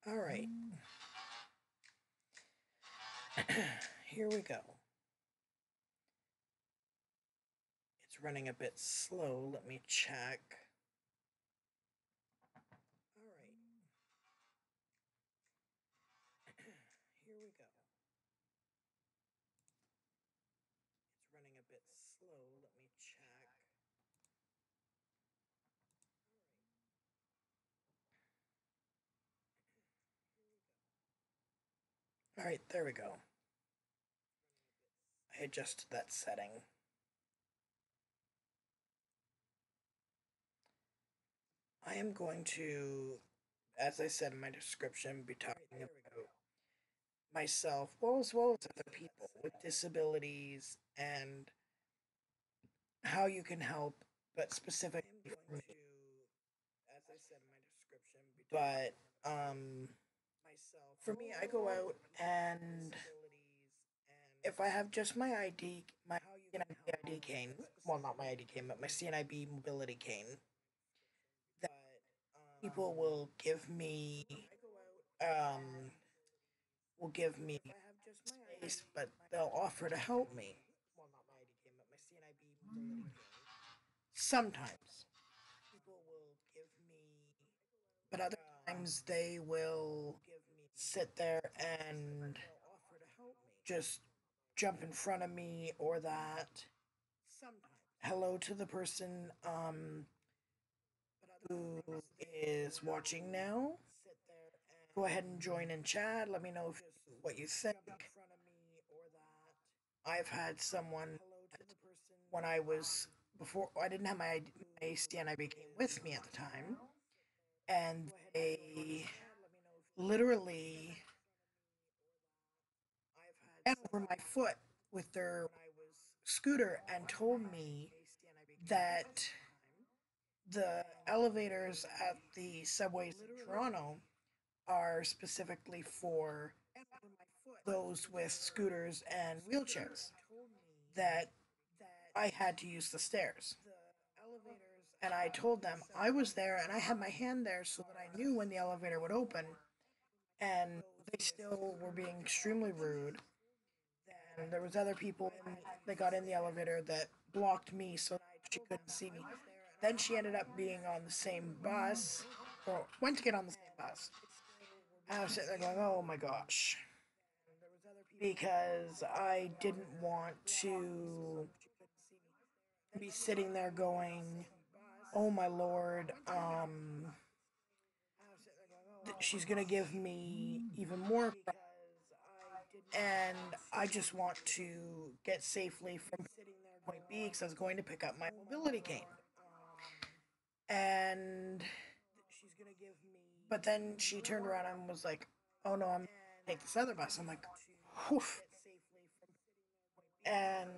All right, here we go. It's running a bit slow. Let me check. All right, here we go. It's running a bit slow. Let me check. All right, there we go. I adjusted that setting. I am going to, as I said in my description, be talking about myself, well, as well as other people with disabilities and how you can help, but specifically for me. But for me, I go out and if I have just my ID, my CNIB ID cane, well, not my ID cane, but my CNIB mobility cane, that people um, will give me space, but they'll offer to help me. Well, not my ID cane, but my CNIB mobility cane. Sometimes, but other times they will sit there and just jump in front of me or that. Hello to the person who is watching now. Go ahead and join in chat. Let me know what you think. I've had someone when I was before I didn't have my CNI became with me at the time, and they literally ran over my foot with their scooter and told me that the elevators at the subways in Toronto are specifically for those with scooters and wheelchairs, that I had to use the stairs. And I told them I was there and I had my hand there so that I knew when the elevator would open. And they still were being extremely rude. And there was other people that got in the elevator that blocked me so she couldn't see me. Then she ended up being on the same bus, or went to get on the same bus. And I was sitting there going, oh my gosh. Because I didn't want to be sitting there going, oh my lord, she's gonna give me even more. And I just want to get safely from point B because I was going to pick up my mobility cane. And but then she turned around and was like, "Oh no, I'm gonna take this other bus." I'm like, "Whew." And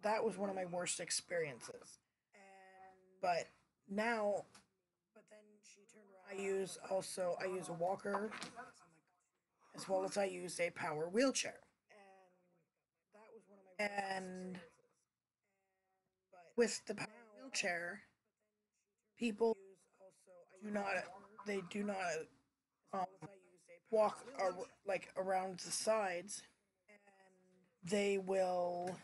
that was one of my worst experiences. But now I use a walker as well as I use a power wheelchair. And with the power wheelchair, people do not they do not um, walk like around the sides. They will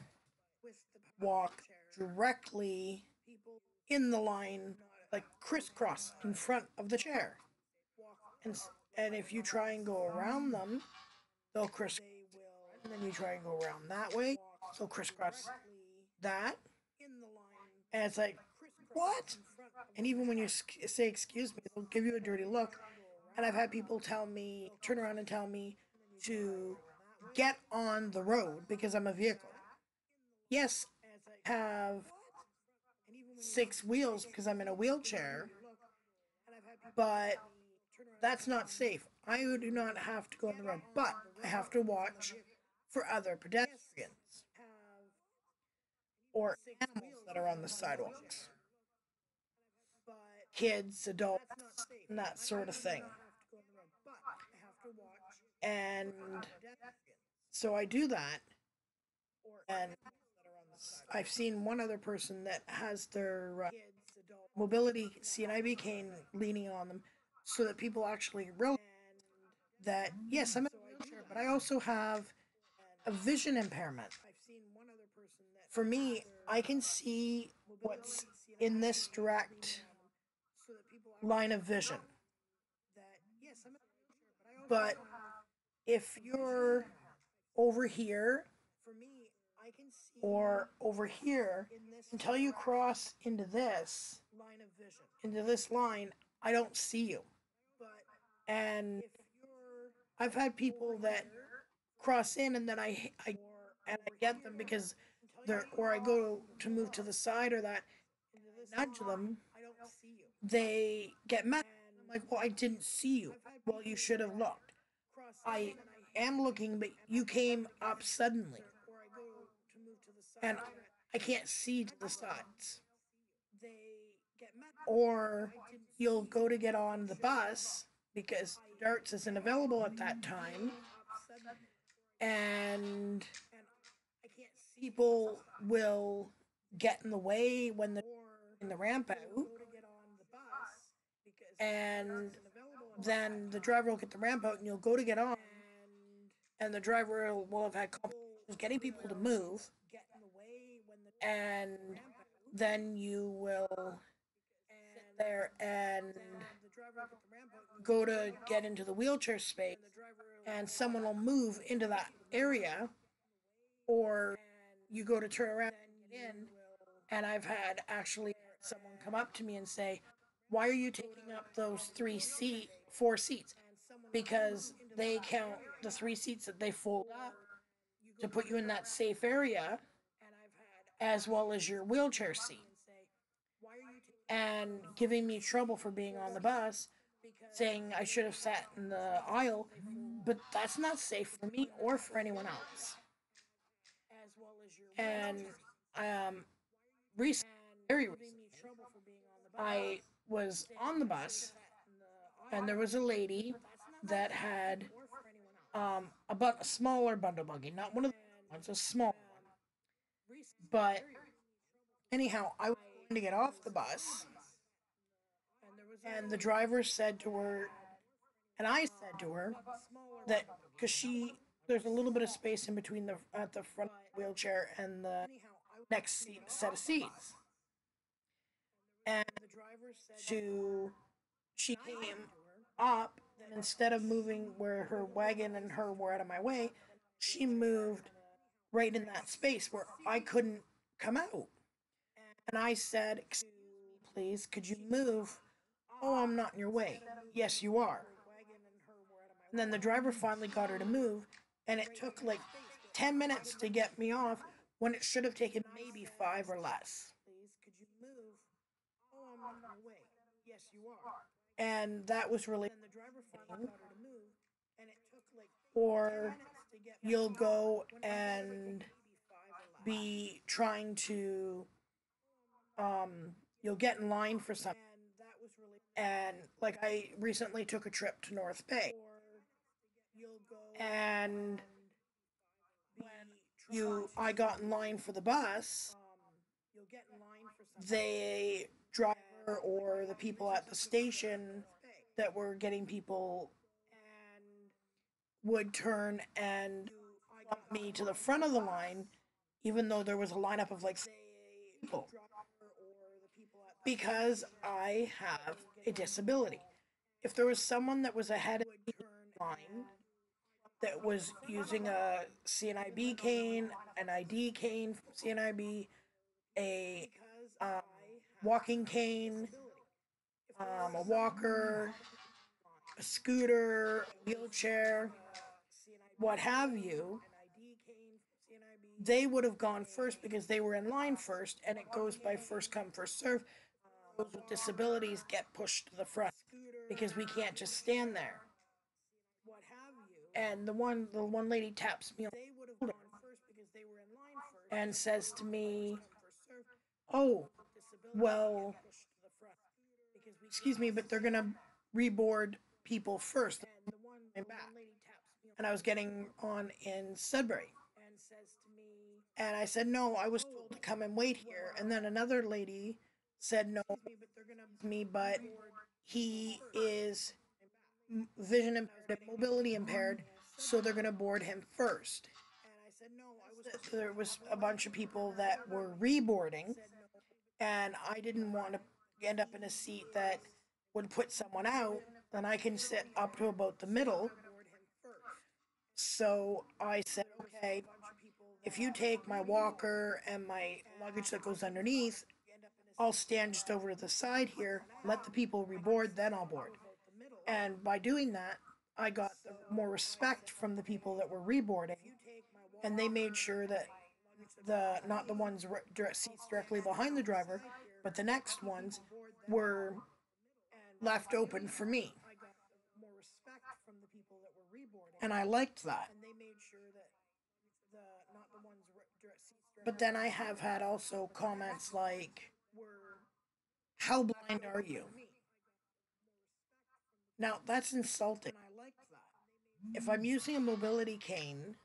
walk directly in the line, like crisscross in front of the chair. And and if you try and go around them, they'll crisscross. And then you try and go around that way, they'll crisscross that. And it's like, what? And even when you say excuse me, they'll give you a dirty look. And I've had people turn around and tell me to get on the road because I'm a vehicle. Yes, I have six wheels because I'm in a wheelchair, but that's not safe. I do not have to go on the road, but I have to watch for other pedestrians or animals that are on the sidewalks, kids, adults, and that sort of thing. And so I do that, and I've seen one other person that has their mobility CNIB cane leaning on them so that people actually realize that yes, I'm in a wheelchair, but I also have a vision impairment. For me, I can see what's in this direct line of vision. But if you're over here or over here, until you cross into this line, I don't see you. And I've had people that cross in and then I get them because they're, or I go to move to the side or that, nudge them, they get mad. I'm like, well, I didn't see you. Well, you should have looked. I am looking, but you came up suddenly, and I can't see to the sides. Or you'll go to get on the bus because darts isn't available at that time, and people will get in the way when the in the ramp out, and then the driver will get the ramp out, and you'll go to get on, and the driver will have had complications getting people to move, and then you will sit there and go to get into the wheelchair space, and someone will move into that area, or you go to turn around and get in, and I've had actually someone come up to me and say, "Why are you taking up those 4 seats?" Because they count the 3 seats that they fold up to put you in that safe area, as well as your wheelchair seat, and giving me trouble for being on the bus, saying I should have sat in the aisle, but that's not safe for me or for anyone else. And recently, very recently, I was on the bus, and there was a lady that had a smaller bundle buggy, not one of the ones, a small one. But anyhow, I was going to get off the bus, and the driver said to her, and I said to her that because there's a little bit of space in between the at the front wheelchair and the set of seats, and to she came up, and instead of moving where her wagon and her were out of my way, she moved right in that space where I couldn't come out. And I said, "Excuse me, please, could you move?" "Oh, I'm not in your way." "Yes, you are." And then the driver finally got her to move, and it took like 10 minutes to get me off when it should have taken maybe 5 or less. And that was really frustrating. Or you'll go and be trying to you'll get in line for something, and like I recently took a trip to North Bay, and when you I got in line for the bus, the driver or the people at the station that were getting people would turn and bump me to the front of the line, even though there was a lineup of like people, because I have a disability. If there was someone that was ahead of me in line that was using a CNIB cane, an ID cane from CNIB, a um, walking cane, a walker, a scooter, a wheelchair, what have you, they would have gone first because they were in line first, and it goes by first come, first serve. Those with disabilities get pushed to the front because we can't just stand there. And the one lady taps me on the shoulder and says to me, "Oh, well, excuse me, but they're gonna reboard people first." And I was getting on in Sudbury. And I said, "No, I was told to come and wait here." And then another lady said, "No, me, but he is vision impaired and mobility impaired, so they're going to board him first. There was a bunch of people that were reboarding, and I didn't want to end up in a seat that would put someone out, then I can sit up to about the middle. So I said, okay, if you take my walker and my luggage that goes underneath, I'll stand just over to the side here, let the people reboard, then I'll board. And by doing that, I got more respect from the people that were reboarding, and they made sure that the not the ones seats directly behind the driver, but the next ones were left open for me. And I liked that. But then I have had also comments like, how blind are you? Now, that's insulting. If I'm using a mobility cane,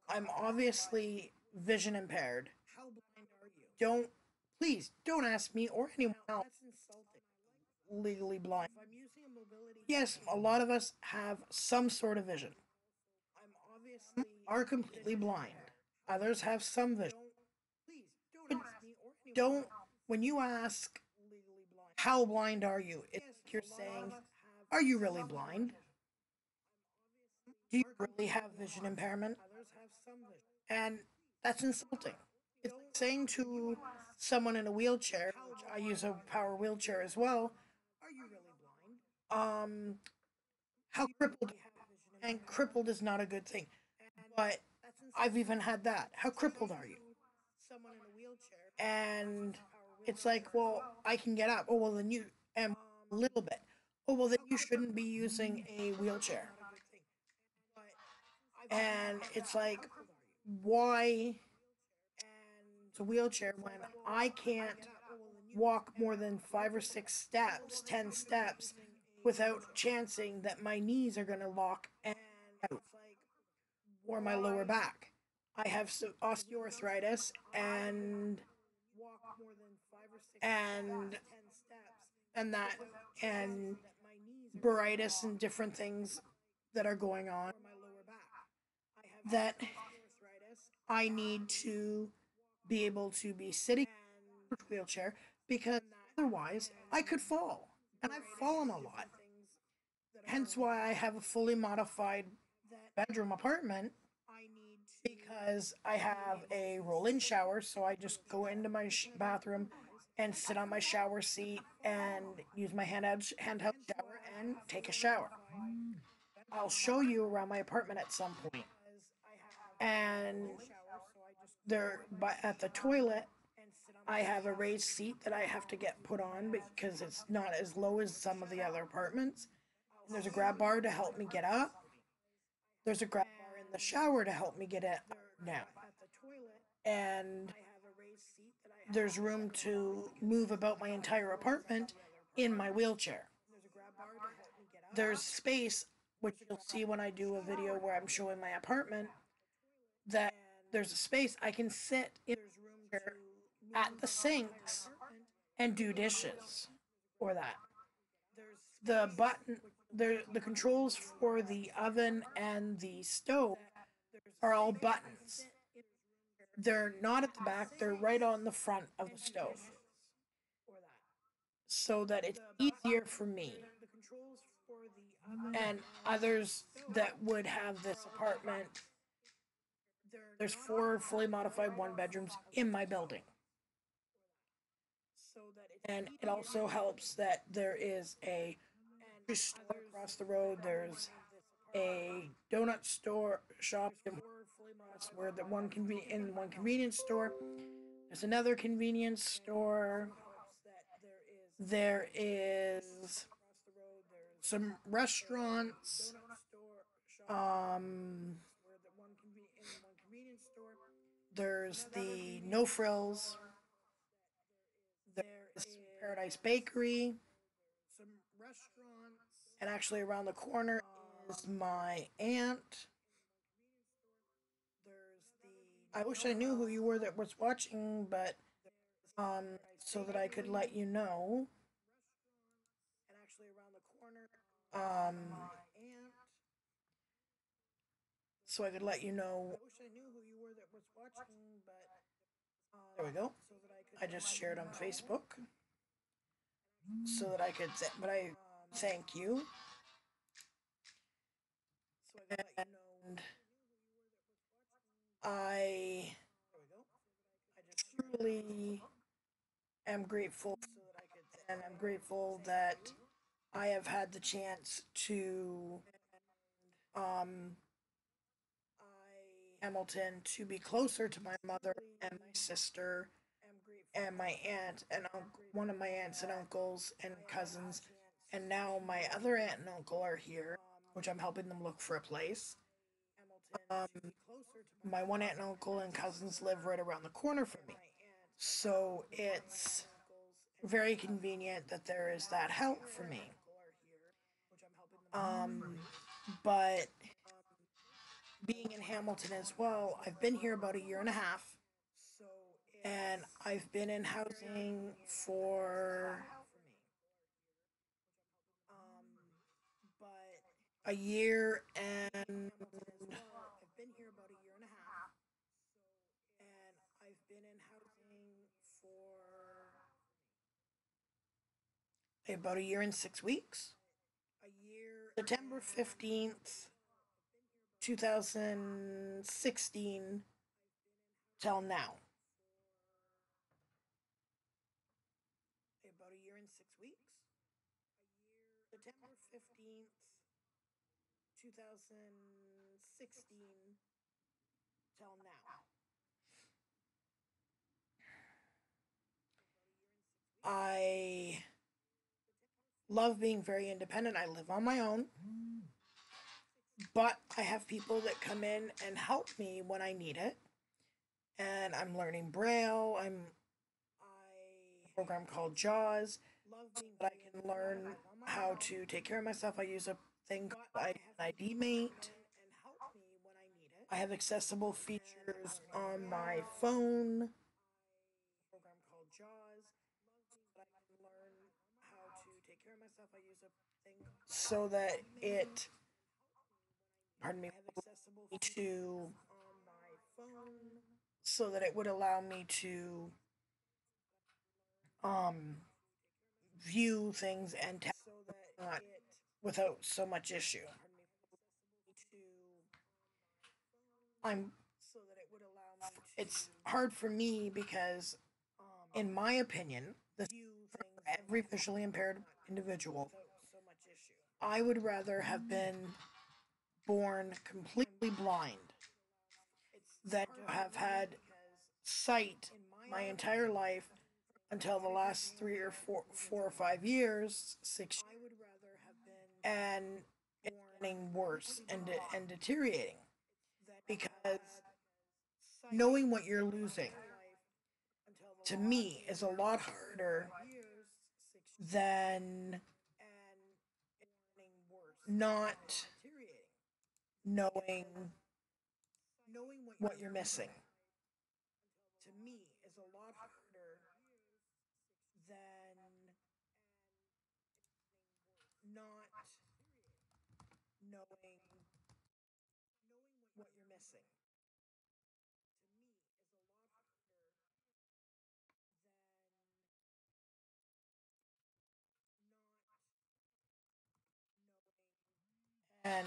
I'm obviously vision impaired. Don't, please, don't ask me or anyone else legally blind. Yes, a lot of us have some sort of vision. Some are completely blind. Others have some vision. But don't, when you ask, how blind are you? It's like you're saying, are you really blind? Do you really have vision impairment? And that's insulting. It's like saying to someone in a wheelchair, which I use a power wheelchair as well, um, how crippled, and crippled is not a good thing. But I've even had that. How crippled are you? And it's like, well, I can get up. Oh, well, then you, and a little bit. Oh, well, then you shouldn't be using a wheelchair. And it's like, why it's a wheelchair when I can't walk more than 5 or 6 steps, 10 steps, without chancing that my knees are going to lock and out, or my lower back. I have osteoarthritis and and that and baritis and different things that are going on that I need to be able to be sitting in a wheelchair, because otherwise I could fall. And I've fallen a lot. Hence why I have a fully modified bedroom apartment, because I have a roll-in shower, so I just go into my bathroom and sit on my shower seat and use my handheld shower and take a shower. I'll show you around my apartment at some point. And there, but at the toilet, I have a raised seat that I have to get put on because it's not as low as some of the other apartments. And there's a grab bar to help me get up. There's a grab bar in the shower to help me get it now. And there's room to move about my entire apartment in my wheelchair. There's space, which you'll see when I do a video where I'm showing my apartment, that there's a space I can sit in at the sinks and do dishes or that. The button, the controls for the oven and the stove are all buttons. They're not at the back, they're right on the front of the stove, so that it's easier for me and others that would have this apartment. There's 4 fully modified 1 bedrooms in my building. And it also helps that there is a store across the road. There's a donut store shop where the one convenience store. There's another convenience store. There is some restaurants. There's the No Frills. There's Paradise Bakery. And actually, around the corner is my aunt. I wish I knew who you were that was watching, but so that I could let you know. Um, so I could let you know. There we go. I just shared on Facebook so that I could, but I thank you. And I truly am grateful, and I'm grateful that I have had the chance to um Hamilton to be closer to my mother and my sister and my aunt and one of my aunts and uncles and cousins, and now my other aunt and uncle are here, which I'm helping them look for a place. Um, my one aunt and uncle and cousins live right around the corner from me, so it's very convenient that there is that help for me. Um, but being in Hamilton as well, I've been here about a year and a half, and I've been in housing for a year and about a year and 6 weeks. September 15th, 2016 till now. About a year and 6 weeks. September 15th, 2016 till now. I love being very independent. I live on my own, but I have people that come in and help me when I need it. And I'm learning Braille. I'm a program called JAWS that I can learn how to take care of myself. I use a thing called an ID Mate. I have accessible features on my phone. So that it, pardon me, to, so that it would allow me to um view things and not without so much issue. I'm it's hard for me because in my opinion, every visually impaired individual, I would rather have been born completely blind than to have had sight my entire life until the last 4 or 5 years, 6 years, and it's getting worse and deteriorating because knowing what you're losing to me is a lot harder than not knowing what you're missing. To me is a lot harder than not knowing what you're missing. And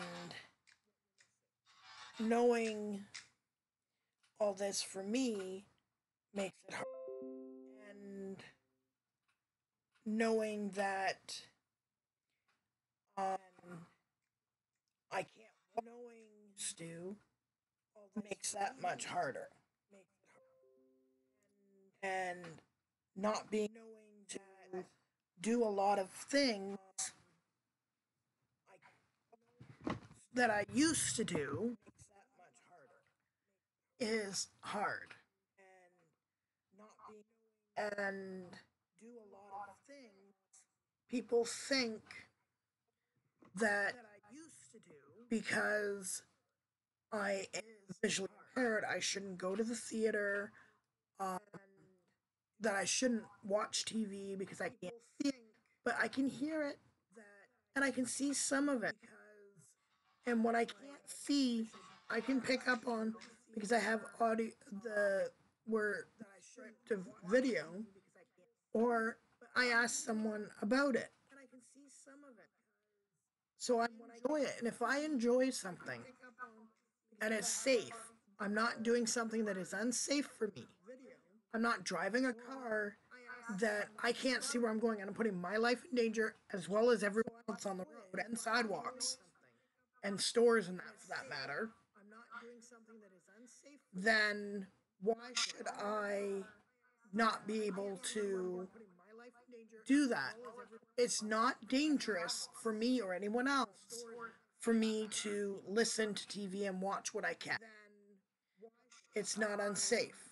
knowing all this for me makes it hard. And knowing that I can't do makes that much harder. And not being to do a lot of things that I used to do is hard. And people think that because I am visually impaired, I shouldn't go to the theater, um, that I shouldn't watch TV because I can't see it, but I can hear it. and I can see some of it. And what I can't see, I can pick up on because I have audio the where to video, or I ask someone about it. So I enjoy it, and if I enjoy something and it's safe, I'm not doing something that is unsafe for me. I'm not driving a car that I can't see where I'm going, and I'm putting my life in danger as well as everyone else on the road and sidewalks and stores and that for that matter. Then why should I not be able to do that? It's not dangerous for me or anyone else for me to listen to TV and watch what I can. It's not unsafe.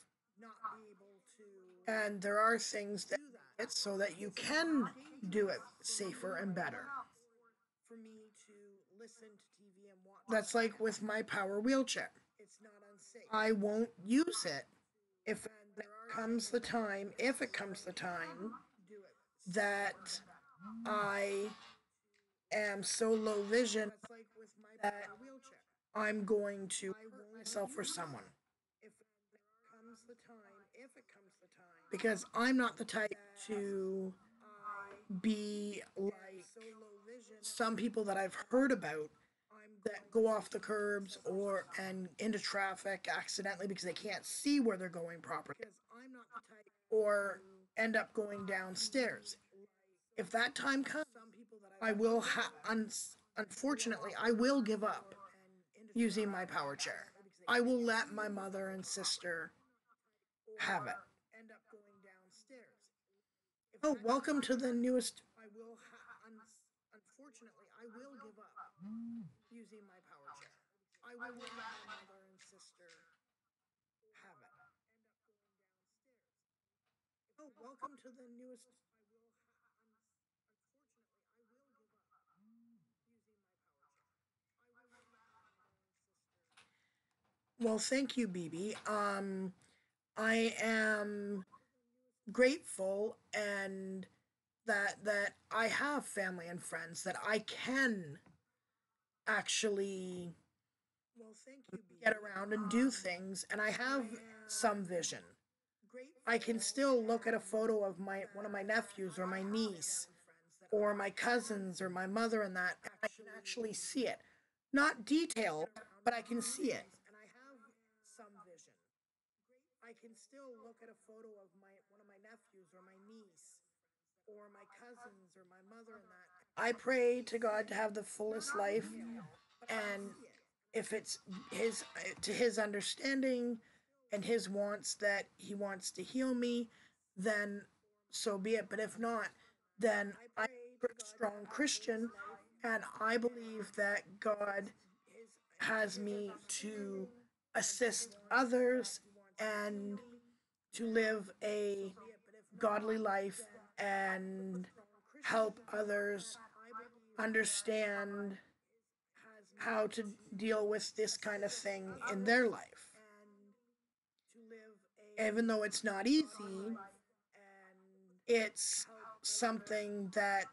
And there are things that it's so that you can do it safer and better. That's like with my power wheelchair. I won't use it if it comes the time, if it comes the time that I am so low vision that I'm going to hurt myself or someone. Because I'm not the type to be like some people that I've heard about that go off the curbs or and into traffic accidentally because they can't see where they're going properly or end up going downstairs. If that time comes, I will unfortunately I will give up using my power chair. I will let my mother and sister have it. Oh, welcome to the newest. Unfortunately, I will give up using my power chair. I will let my mother and sister have it. Oh, welcome to the newest. Well, thank you, BB. I am grateful and that I have family and friends that I can actually get around and do things, and I have some vision. I can still look at a photo of my one of my nephews or my niece or my cousins or my mother and that, and I can actually see it. Not detailed, but I can see it. I can still look at a photo of my one of my nephews or my niece or my cousins or my mother and that. I pray to God to have the fullest life, and if it's his to his understanding and his wants that he wants to heal me, then so be it. But if not, then I'm a strong Christian, and I believe that God has me to assist others and to live a godly life and help others understand how to deal with this kind of thing in their life. Even though it's not easy, it's something that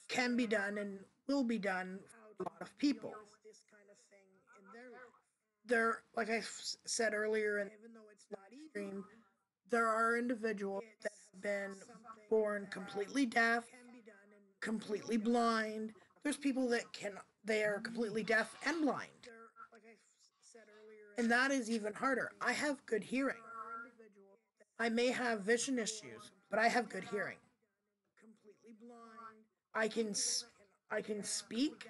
can be done and will be done for a lot of people. There, like I said earlier in the stream, there are individuals that have been born completely deaf, completely blind. There's people that they are completely deaf and blind. And that is even harder. I have good hearing. I may have vision issues, but I have good hearing. I can I can speak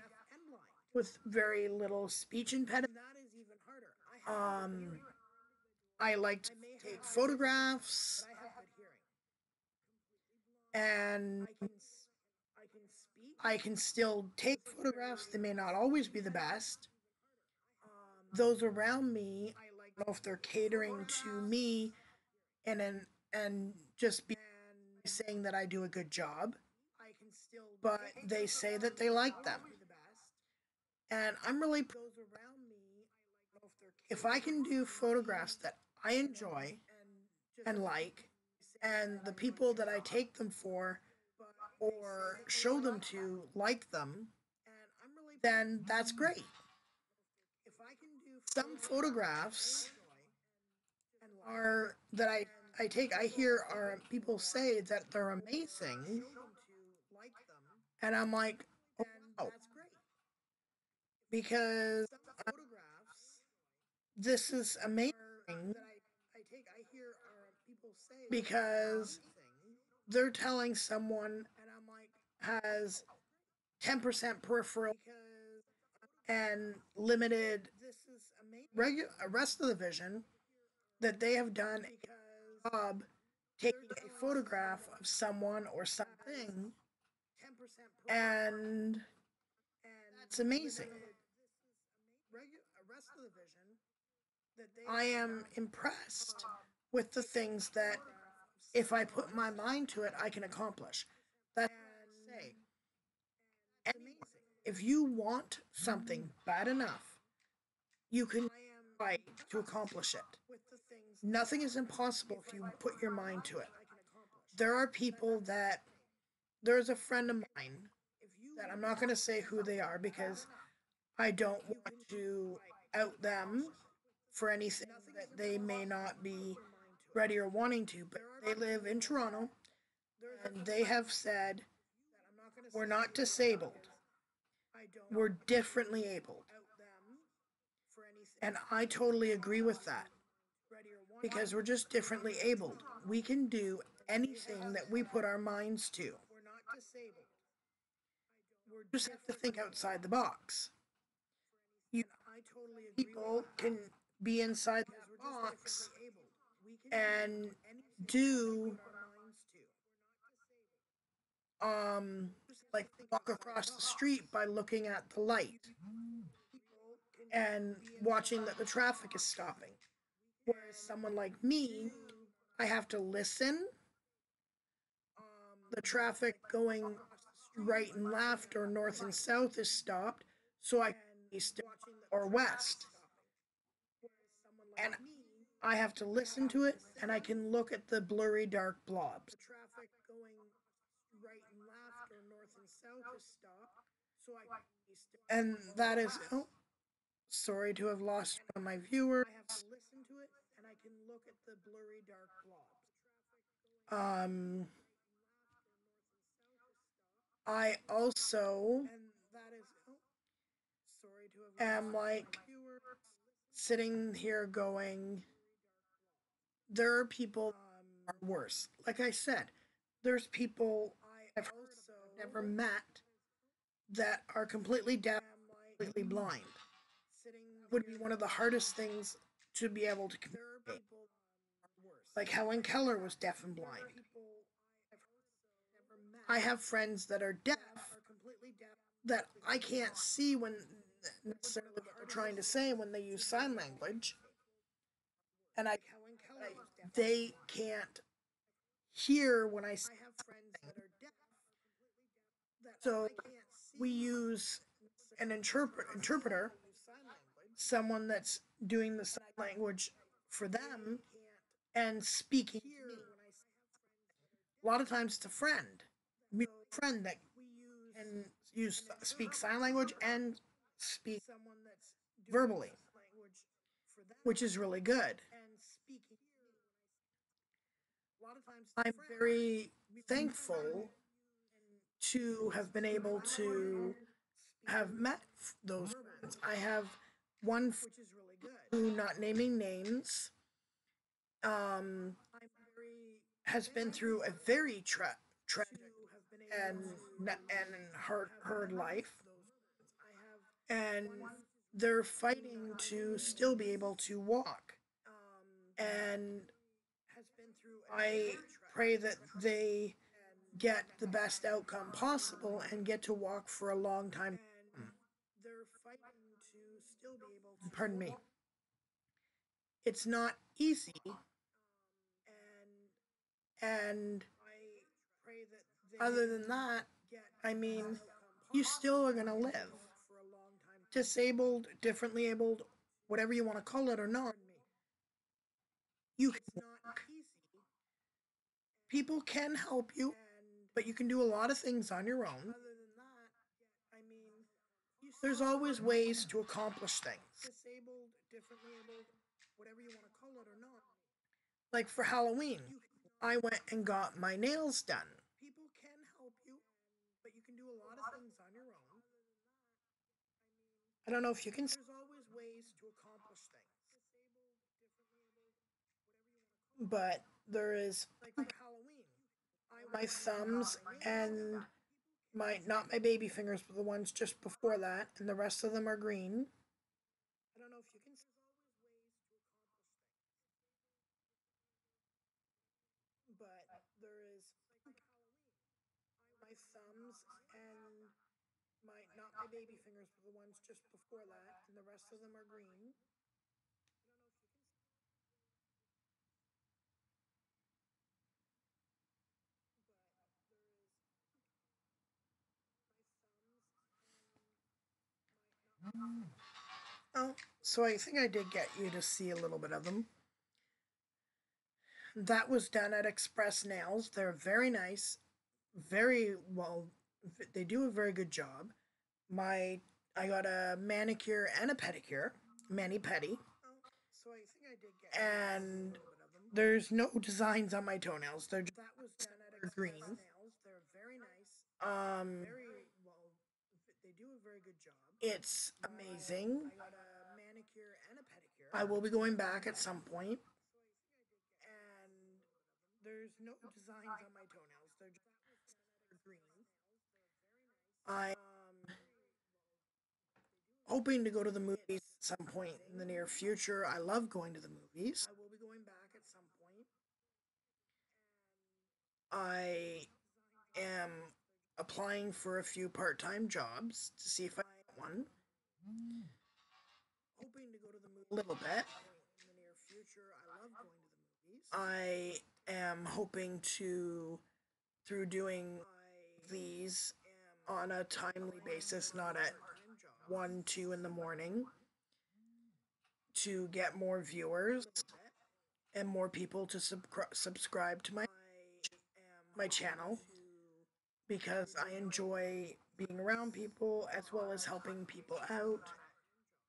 with very little speech impediment. Um, I like to take photographs, and I can still take photographs. They may not always be the best. Those around me, I don't know if they're catering to me and just be saying that I do a good job, but they say that they like them. And I'm really if I can do photographs that I enjoy and like, and the people that I take them for or show them to like them, then that's great. Some photographs are that I take I hear are people say that they're amazing, and I'm like, oh wow, because this is amazing because they're telling someone has 10% peripheral and limited rest of the vision that they have done a job taking a photograph of someone or something, and it's amazing. I am impressed with the things that if I put my mind to it, I can accomplish. That's what I say. Anything. If you want something bad enough, you can fight to accomplish it. Nothing is impossible if you put your mind to it. There are people that there's a friend of mine that I'm not going to say who they are because I don't want to out them for anything that they may not be ready or wanting to, but they live in Toronto and they have said, we're not disabled, we're differently abled. And I totally agree with that because we're just differently abled. We can do anything that we put our minds to. We just have to think outside the box. You people can be inside that box and do um like walk across the street by looking at the light and watching that the traffic is stopping. Whereas someone like me, I have to listen. The traffic going right and left or north and south is stopped, so I can be east or west. And I have to listen to it and I can look at the blurry dark blobs. And that is, oh, sorry to have lost one of my viewers. Um, I also am like sitting here going, there are people that are worse. Like I said, there's people I've heard of, I've never met that are completely deaf, completely blind. It would be one of the hardest things to be able to communicate. Like Helen Keller was deaf and blind. I have friends that are deaf that I can't see when necessarily what they're trying to say when they use sign language, and they can't hear when I say something. So we use an interpreter, someone that's doing the sign language for them and speaking to me. A lot of times it's a friend, that can speak sign language and speak verbally, which is really good. I'm very thankful to have been able to have met those friends. I have one who, not naming names, um, has been through a very tragic and hard life, and they're fighting to still be able to walk. And I pray that they get the best outcome possible and get to walk for a long time. Pardon me. It's not easy, and other than that, I mean, you still are going to live. Disabled, differently abled, whatever you want to call it or not, you can walk. People can help you, but you can do a lot of things on your own. Other than that, I mean, there's always ways to accomplish things. Disabled, differently abled, whatever you want to call it or not. Like for Halloween, I went and got my nails done. People can help you, but you can do a lot of things on your own. I don't know if you can. There's always ways to accomplish things. But there is like for Halloween, my thumbs and my not my baby fingers, but the ones just before that, and the rest of them are green. I don't know if you can. But there is my thumbs and my not my baby fingers, but the ones just before that, and the rest of them are green. Oh, so I think I did get you to see a little bit of them. That was done at Express Nails. They're very nice, very well. They do a very good job. My I got a manicure and a pedicure, mani pedi. So I think I did get. And there's no designs on my toenails. They're just that was done at green. Nails. They're very nice. Very well. They do a very good job. It's amazing. I got a manicure and a pedicure. I will be going back at some point. And there's no designs on my toenails. They're just green. I'm hoping to go to the movies at some point in the near future. I love going to the movies. I will be going back at some point. I am applying for a few part-time jobs to see if I get one. Hoping to go to the movies a little bit in the near future. I love going to the movies. I am hoping to, through doing these on a timely basis, not at 1, 2 in the morning, to get more viewers and more people to subscribe to my channel, because I enjoy being around people as well as helping people out,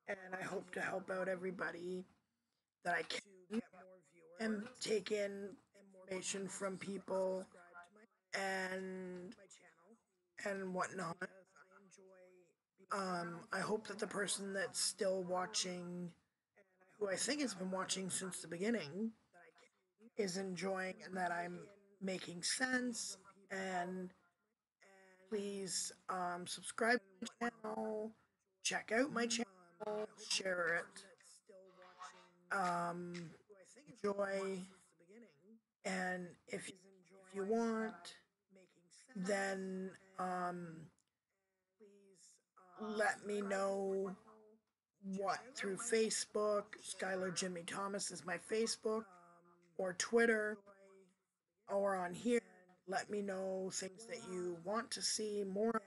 and I hope to help out everybody that I can and take in information from people and whatnot. I hope that the person that's still watching, who I think has been watching since the beginning, is enjoying and that I'm making sense. And please subscribe to my channel, check out my channel, share it, enjoy, and if you want, then let me know what through Facebook. Skylar Jimmy Thomas is my Facebook, or Twitter, or on here. Let me know things that you want to see more of,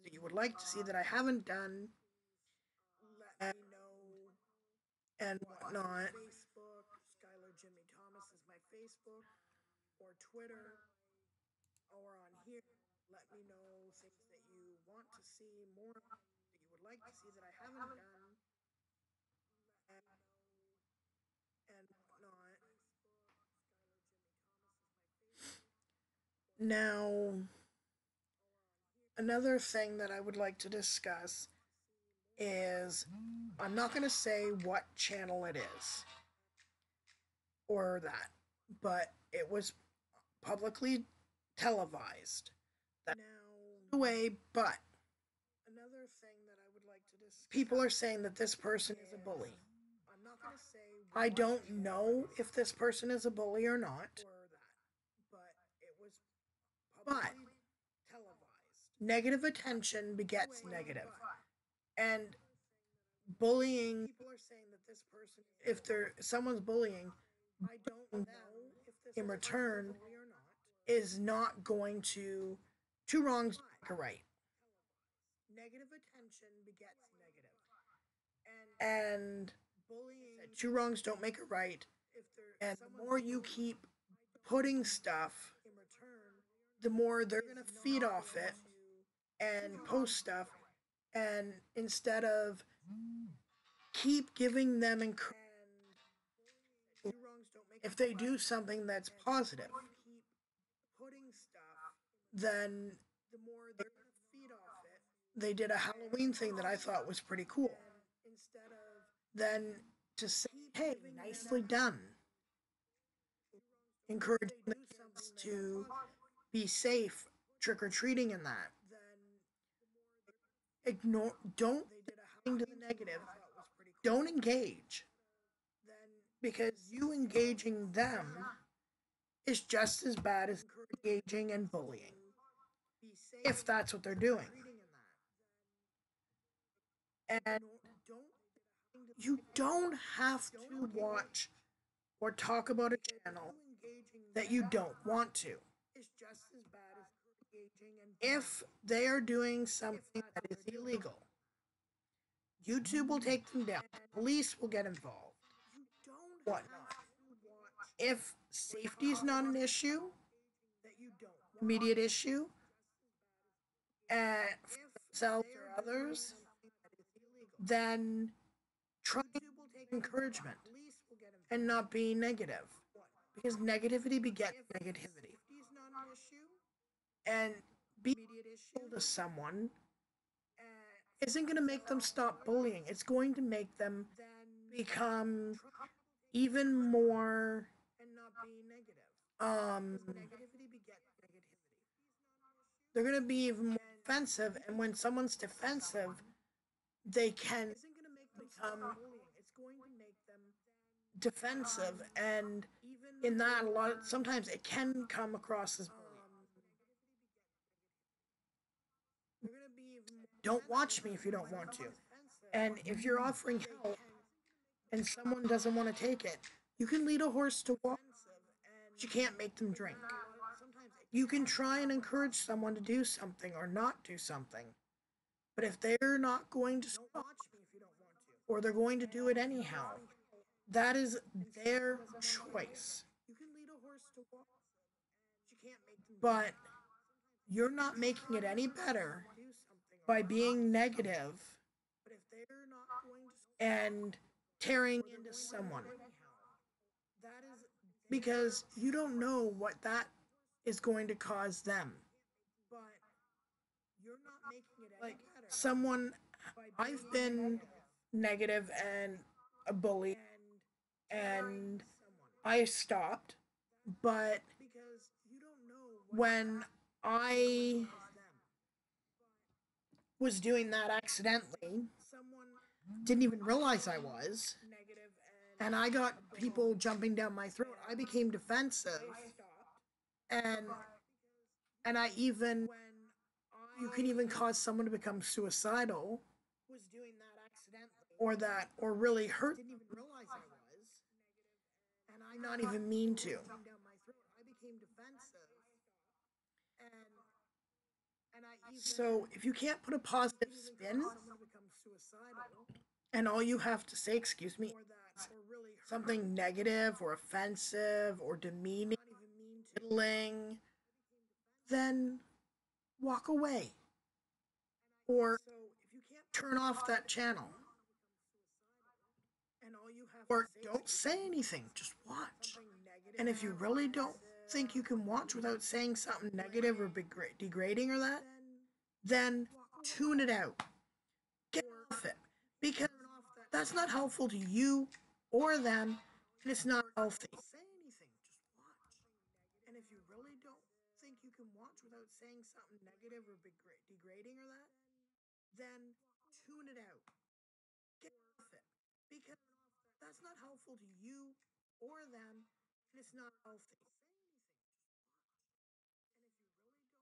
that you would like to see that I haven't done, and whatnot. Facebook, Skylar Jimmy Thomas is my Facebook, or Twitter, or on here. Let me know things that you want to see more of, that you would like to see that I haven't done, and whatnot. Now, another thing that I would like to discuss is, I'm not going to say what channel it is or that, but it was publicly televised. That's the way, but another thing that I would like to discuss, people are saying that this person is a bully. I'm not going to say. I don't know if this person is a bully or not, but it was publicly televised. Negative attention begets negative, and bullying. People are saying that this person, if someone's bullying, I don't know if this in return is not going to, two wrongs make a right. Negative attention begets negative, and bullying. Two wrongs don't make a right. And the more you keep putting stuff, the more they're going to feed off it and post stuff. And instead of keep giving them encouragement, if they do something that's positive, then they did a Halloween thing that I thought was pretty cool. Then to say, hey, nicely done, encouraging the kids to be safe, trick or treating, and that. Ignore, don't think to the negative. Don't engage, because you engaging them is just as bad as engaging and bullying, if that's what they're doing. And you don't have to watch or talk about a channel that you don't want to. If they are doing something that is illegal, YouTube will take them down. Police will get involved. Whatnot. If safety is not an issue, immediate issue, and for themselves or others, then try encouragement and not be negative. Because negativity begets negativity. And being cruel to someone isn't going to make them stop bullying. It's going to make them become even more um they're going to be even more defensive, and when someone's defensive, they can become defensive, and in that a lot of, sometimes it can come across as bullying. Don't watch me if you don't want to. And if you're offering help and someone doesn't want to take it, you can lead a horse to water, but you can't make them drink. You can try and encourage someone to do something or not do something, but if they're not going to stop or they're going to do it anyhow, that is their choice. But you're not making it any better by being negative and tearing into someone, because you don't know what that is going to cause them. Like someone, I've been negative and a bully, and I stopped, but when I was doing that accidentally, didn't even realize I was, and I got people jumping down my throat, I became defensive, and I even, you can even cause someone to become suicidal, or that, or really hurt them, and I not even mean to. So if you can't put a positive spin, and all you have to say, excuse me, something negative or offensive or demeaning, belittling, then walk away or turn off that channel. Or don't say anything, just watch. And if you really don't think you can watch without saying something negative or degrading or that, then tune it out. Get off it. Because that's not helpful to you or them, and it's not healthy. And if you really don't think you can watch without saying something negative or degrading or that, then tune it out. Get off it. Because that's not helpful to you or them, and it's not healthy.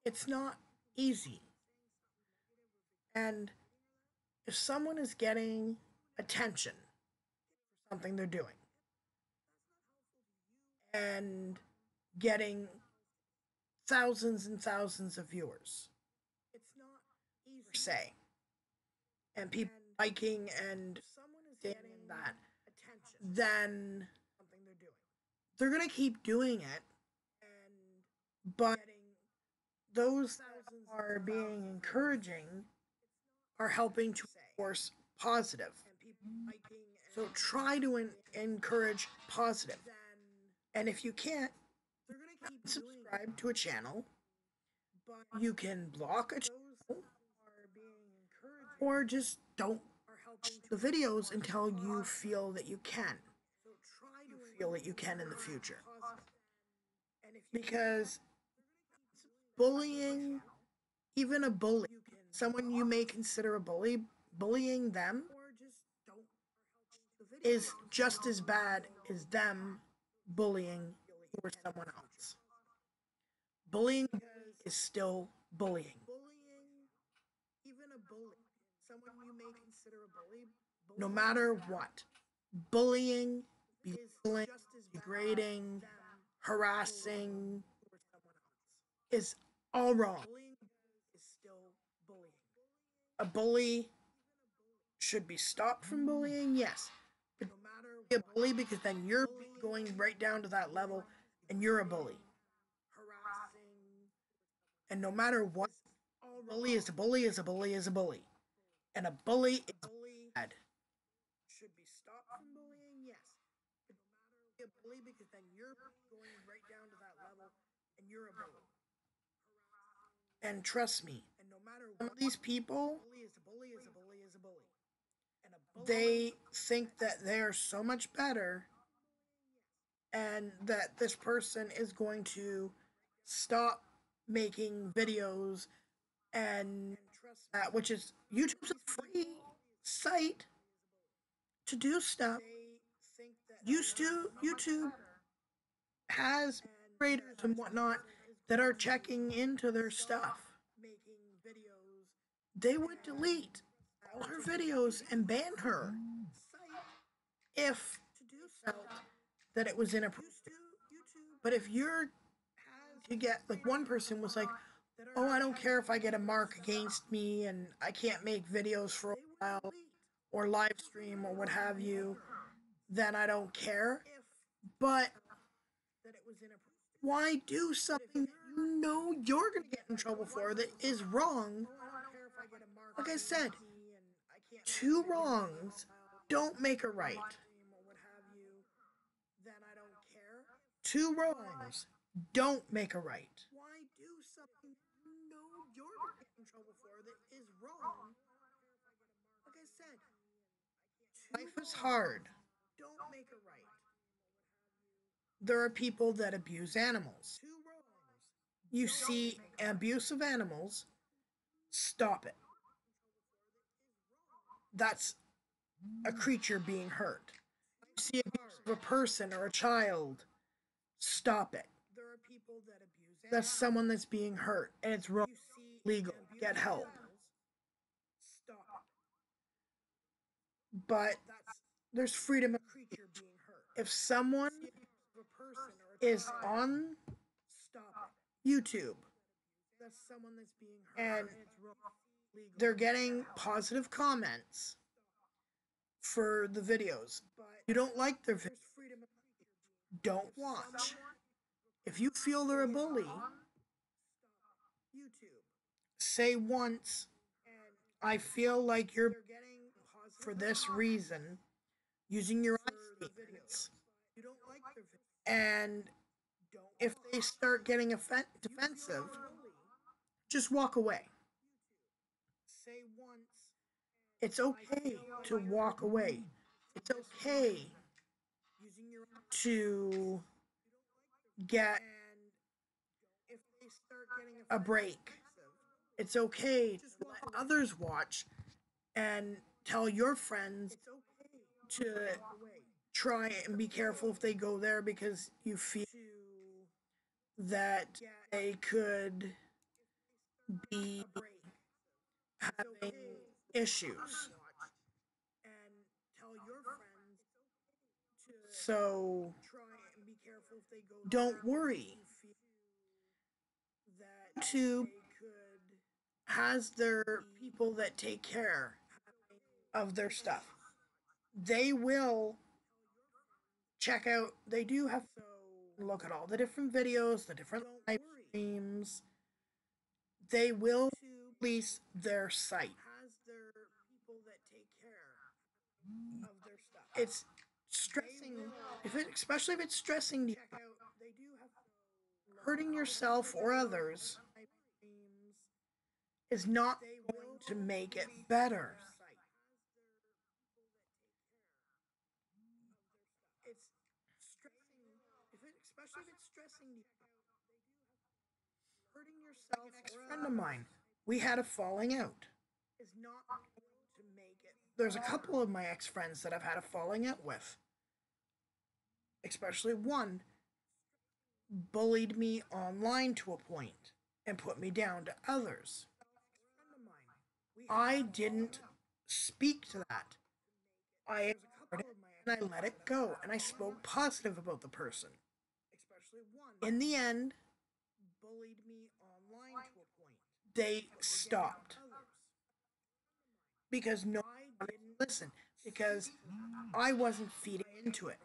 It's not easy. And if someone is getting attention for something they're doing and getting thousands and thousands of viewers, per se, and people liking and standing in that, then they're gonna keep doing it, but those that are being encouraging are helping to enforce positive. So try to encourage positive. And if you can't, subscribe to a channel. You can block a channel or just don't watch the videos until you feel that you can. Feel that you can in the future. Because bullying, even a bully, someone you may consider a bully, bullying them is just as bad as them bullying or someone else. Bullying is still bullying. No matter what. Bullying, belittling, degrading, harassing is all wrong. A bully should be stopped from bullying, yes. But be a bully because then you're going right down to that level and you're a bully. And no matter what, a bully is a bully is a bully is a bully. And a bully is bad. Should be stopped from bullying, yes. But be a bully because then you're going right down to that level and you're a bully. And trust me, some of these people, they think that they are so much better and that this person is going to stop making videos and that, which is YouTube's a free site to do stuff. YouTube has creators and whatnot that are checking into their stuff. They would delete all her videos and ban her if felt that it was inappropriate. But if you're to get, like, one person was like, oh, I don't care if I get a mark against me and I can't make videos for a while or live stream or what have you, then I don't care. But why do something that you know you're going to get in trouble for that is wrong? Like I said, two wrongs don't make a right. Two wrongs don't make a right. Why do something you know you're going to get in trouble for that is wrong? Like I said, life is hard. Don't make a right. There are people that abuse animals. You see abuse of animals, stop it. That's a creature being hurt. You see abuse of a person or a child, stop it. That's someone that's being hurt and it's wrong, legal. Get help. But there's freedom of speech. If someone is on YouTube and they're getting positive comments for the videos, you don't like their videos, don't watch. If you feel they're a bully, say once, I feel like you're for this reason, using your I statements. And if they start getting defensive, just walk away. It's okay to walk away. It's okay to get a break. It's okay to let others watch and tell your friends to try and be careful if they go there because you feel that they could be having issues. So don't worry. YouTube has their people that take care of their stuff. They will check out, they do have look at all the different videos, the different live streams, they will release their sight. Has their people that take care of their stuff. It's stressing, especially if it's stressing you. They do have hurting yourself or others is not going to make it better. It's stressing, especially if it's stressing you. Hurting yourself. Like an ex-friend of mine, we had a falling out. Is not going to make it. There's a couple of my ex-friends that I've had a falling out with. Especially one bullied me online to a point and put me down to others. I didn't speak to that. I ignored it and I let it go and I spoke positive about the person. In the end, bullied me online to a point. They stopped because no one didn't listen because I wasn't feeding into it.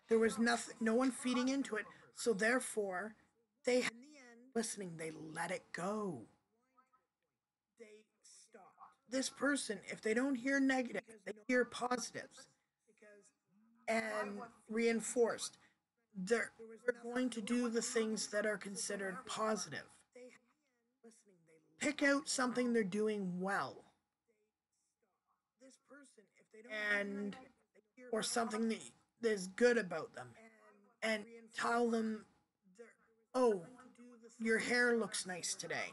There was no one feeding into it, so therefore they listening. They let it go. They stopped. This person, if they don't hear negative, they hear positives and reinforced. They're going to do the things that are considered positive. Pick out something they're doing well. And or something that is good about them. And tell them, oh, your hair looks nice today.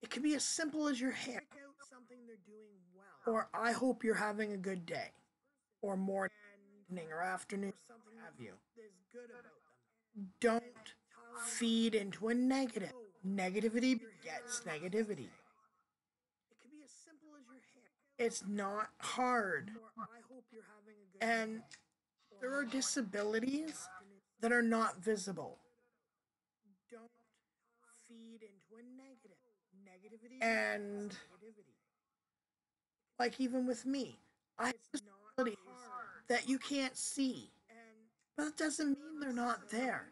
It can be as simple as your hair. Or I hope you're having a good day. Or morning or afternoon, have you. Don't feed into a negative. Negativity begets negativity. It's not hard. And there are disabilities that are not visible. Don't feed into a negative. And like even with me, I have disabilities that you can't see. But it doesn't mean they're not there.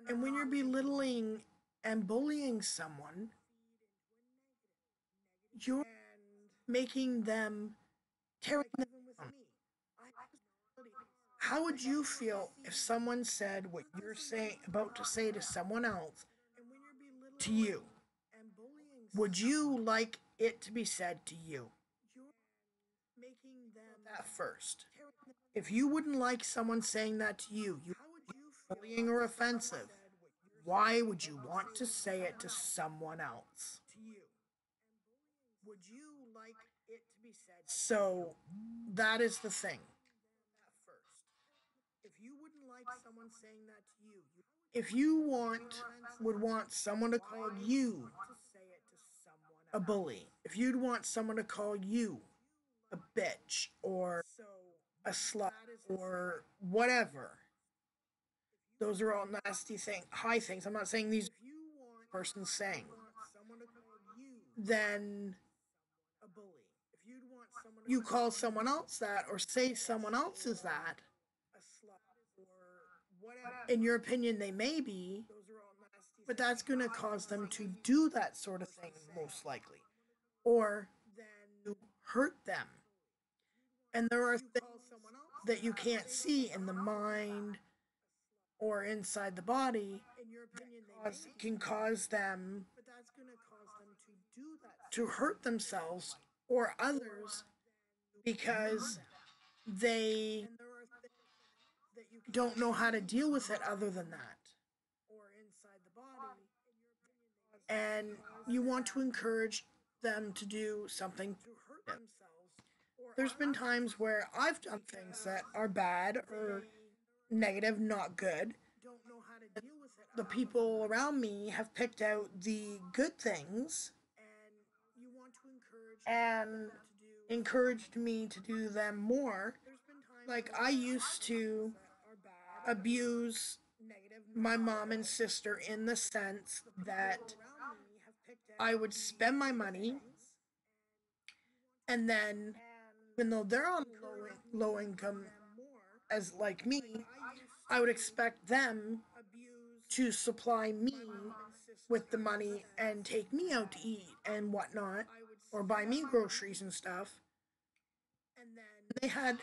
And when you're belittling and bullying someone, you're making them tearing them down. How would you feel if someone said what you're about to say to someone else to you? Would you like it to be said to you? That first. If you wouldn't like someone saying that to you, you bullying or offensive, why would you want to say it to someone else? So that is the thing. If you would want someone to call you a bully, if you'd want someone to call you a bitch or a slut or whatever, those are all nasty things, high things. I'm not saying these person's saying. Then you call someone else that or say someone else is that. In your opinion, they may be, but that's going to cause them to do that sort of thing, most likely, or to hurt them. And there are things that you can't see in the mind or inside the body that can cause them to hurt themselves or others because they don't know how to deal with it other than that. And you want to encourage them to do something productive. There's been times where I've done things that are bad or negative, not good. The people around me have picked out the good things and encouraged me to do them more. Like I used to abuse my mom and sister in the sense that I would spend my money and then even though they're on low income as like me, I would expect them to supply me with the money and take me out to eat and whatnot, or buy me groceries and stuff. They had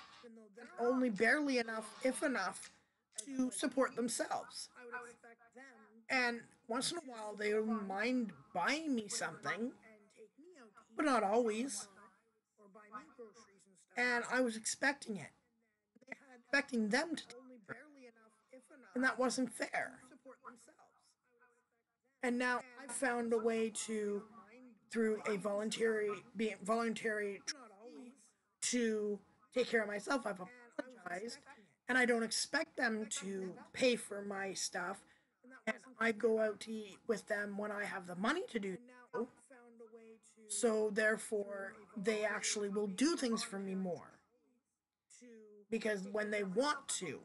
only barely enough, if enough, to support themselves. And once in a while, they would mind buying me something, but not always. And I was expecting it, expecting them to, and that wasn't fair. And now I've found a way to, through a voluntary to take care of myself. I've apologized, and I don't expect them to pay for my stuff. And I go out to eat with them when I have the money to do so. So therefore, they actually will do things for me more because when they want to.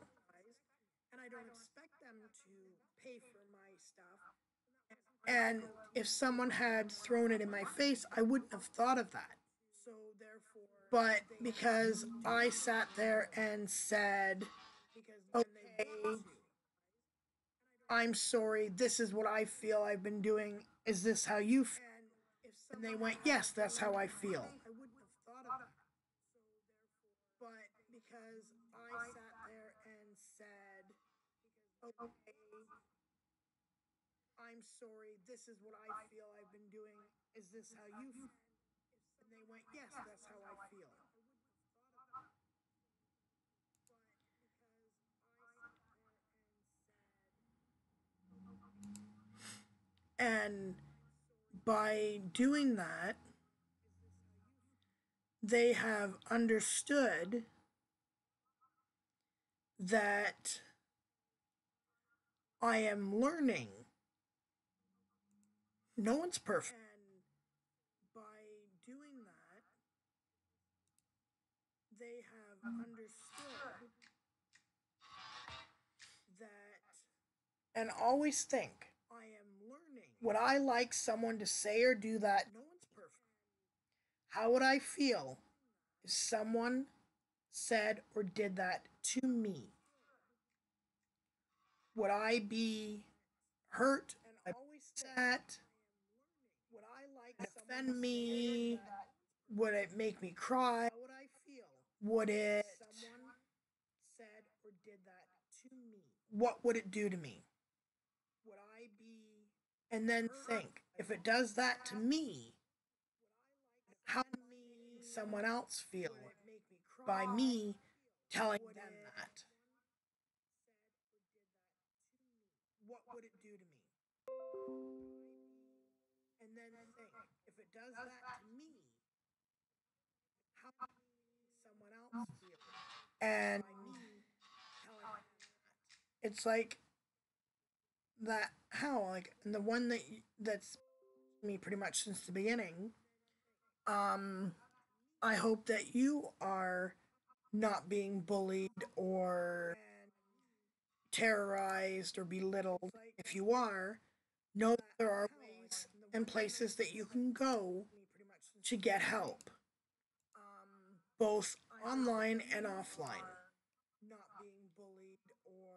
And if someone had thrown it in my face, I wouldn't have thought of that. But because I sat there and said, okay, I'm sorry, this is what I feel I've been doing. Is this how you feel? And they went, yes, that's how I feel. But because I sat there and said, okay, I'm sorry, this is what I feel I've been doing. Is this how you feel? And they went, yes, that's how I feel. And by doing that, they have understood that I am learning. No one's perfect. And by doing that, they have understood that. And always think, I am learning. Would I like someone to say or do that? No one's perfect. How would I feel if someone said or did that to me? Would I be hurt? Would I be upset? Would I like offend me? Would it make me cry? How would I feel? Would it someone said or did that to me? What would it do to me? Would I be and then think if it does that to me, how would someone else feel by me telling them that? What would it do to me? And then think if it does that to me, how would someone else feel? And it's like that how like the one that's me pretty much since the beginning. um I hope that you are not being bullied or terrorized or belittled. If you are, know that there are ways and places that you can go to get help, both online and offline.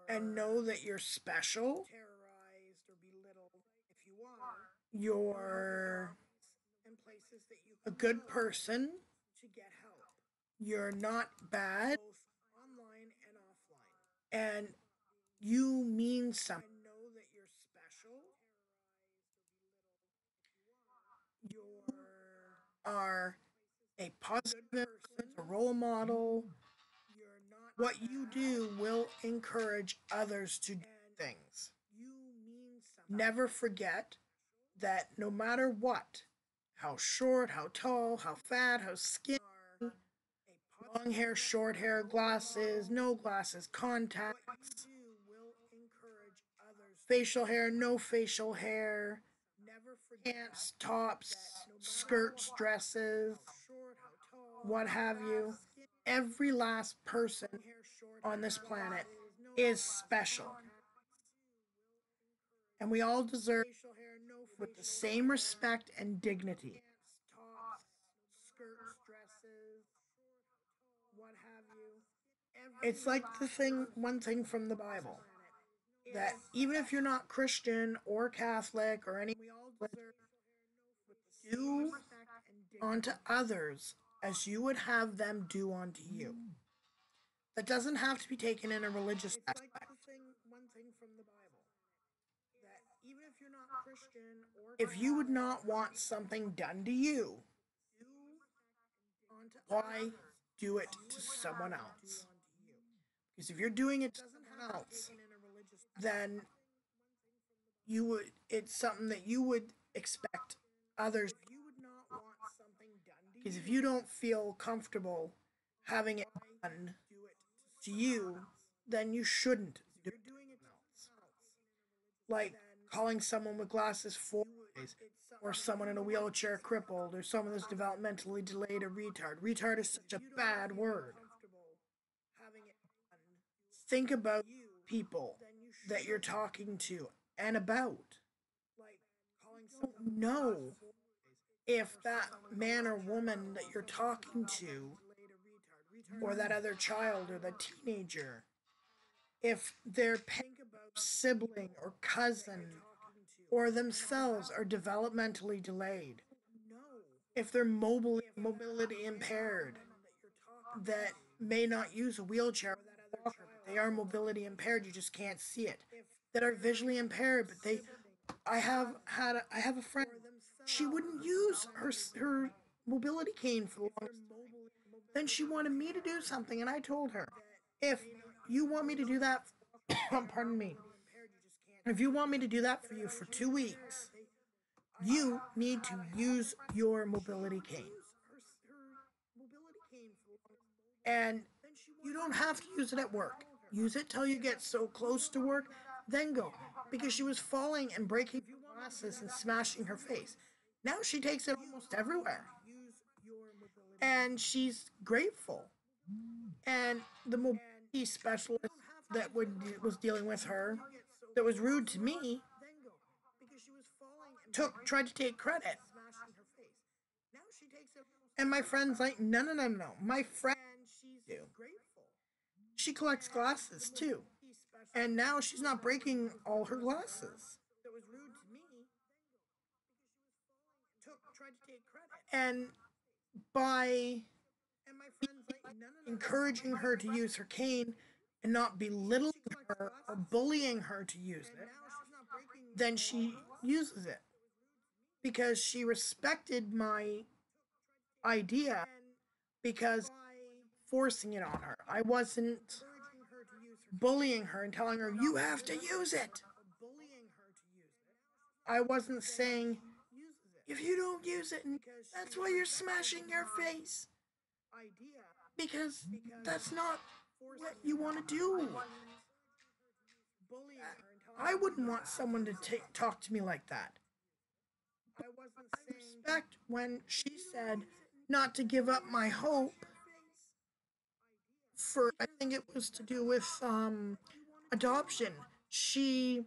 And know that you're special. You're a good person. You're not bad. And you mean something. You are a positive person, a role model. What you do will encourage others to do things. Never forget that no matter what, how short, how tall, how fat, how skinny, long hair, short hair, glasses, no glasses, contacts, facial hair, no facial hair, pants, tops, skirts, dresses, what have you. Every last person on this planet is special. And we all deserve with the same respect and dignity. It's like one thing from the Bible. that even if you're not Christian or Catholic or any, do unto others as you would have them do unto you. That doesn't have to be taken in a religious aspect. One thing from the Bible that even if you're not Christian or if you would not want something done to you, why do it to someone else? Because if you're doing it to someone else, then you would it's something that you would expect others. Because if you don't feel comfortable having it done to you, then you shouldn't do it to someone else. Like calling someone with glasses four eyes, or someone in a wheelchair crippled, or someone that's developmentally delayed a retard. Retard is such a bad word. Think about people that you're talking to and about. Don't know if that man or woman that you're talking to, or that other child or the teenager, if their parent, sibling or cousin or themselves are developmentally delayed, if they're mobility impaired, that may not use a wheelchair or that walker, but they are mobility impaired, you just can't see it. That are visually impaired, but I have a friend. She wouldn't use her mobility cane for the longest time. Then she wanted me to do something, and I told her, if you want me to do that, pardon me, if you want me to do that for you for 2 weeks, you need to use your mobility cane. And you don't have to use it at work. Use it till you get so close to work, then go. Because she was falling and breaking her glasses and smashing her face. Now she takes it almost everywhere. And she's grateful. And the mobility specialist that was dealing with her, that was rude to me, tried to take credit. And my friend's like, no, no, no, no. My friend, do. She collects glasses too. And now she's not breaking all her glasses. And by encouraging her to use her cane and not belittling her or bullying her to use it, then she uses it. Because she respected my idea, because forcing it on her. I wasn't bullying her and telling her, you have to use it. I wasn't saying, if you don't use it, that's why you're smashing your face. Because that's not what you want to do. I wouldn't want someone to talk to me like that. I respect when she said not to give up my hope for, I think it was to do with adoption. She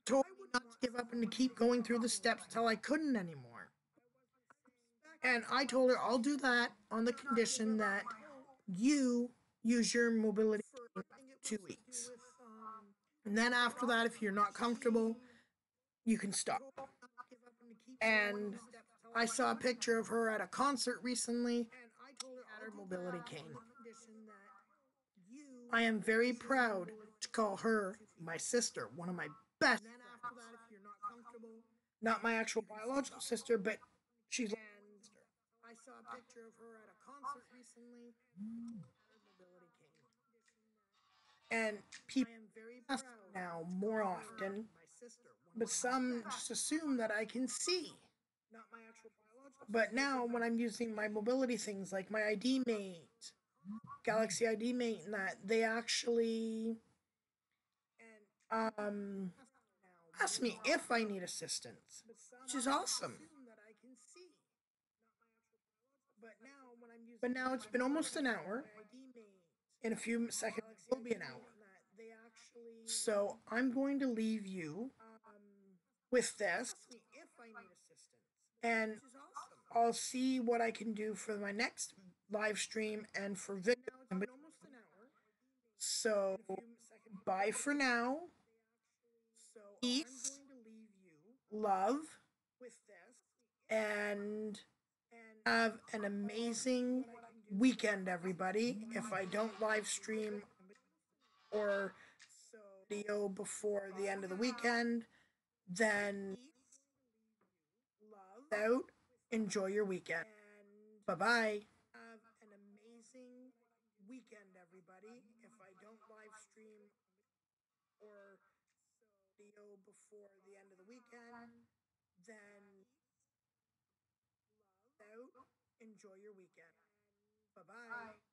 told me not to give up and to keep going through the steps till I couldn't anymore. And I told her I'll do that on the condition that you use your mobility for 2 weeks. And then after that, if you're not comfortable, you can stop. And I saw a picture of her at a concert recently at her mobility cane. I am very proud to call her my sister, one of my best friends. Not my actual biological sister, but she's like my sister. I saw a picture of her at a concert recently. And people ask now more often, but some just assume that I can see. But now, when I'm using my mobility things like my ID Mate, Galaxy ID Mate, and that, they actually um, ask me if I need assistance, which is awesome. But now it's been almost an hour. In a few seconds, it will be an hour. So I'm going to leave you with this, and I'll see what I can do for my next live stream and for video. So bye for now. Peace, love, and have an amazing weekend, everybody. If I don't live stream or video before the end of the weekend, then out. Enjoy your weekend. Bye bye. Have an amazing weekend, everybody. If I don't live stream or video before the end of the weekend, then out. Enjoy your weekend. Bye bye.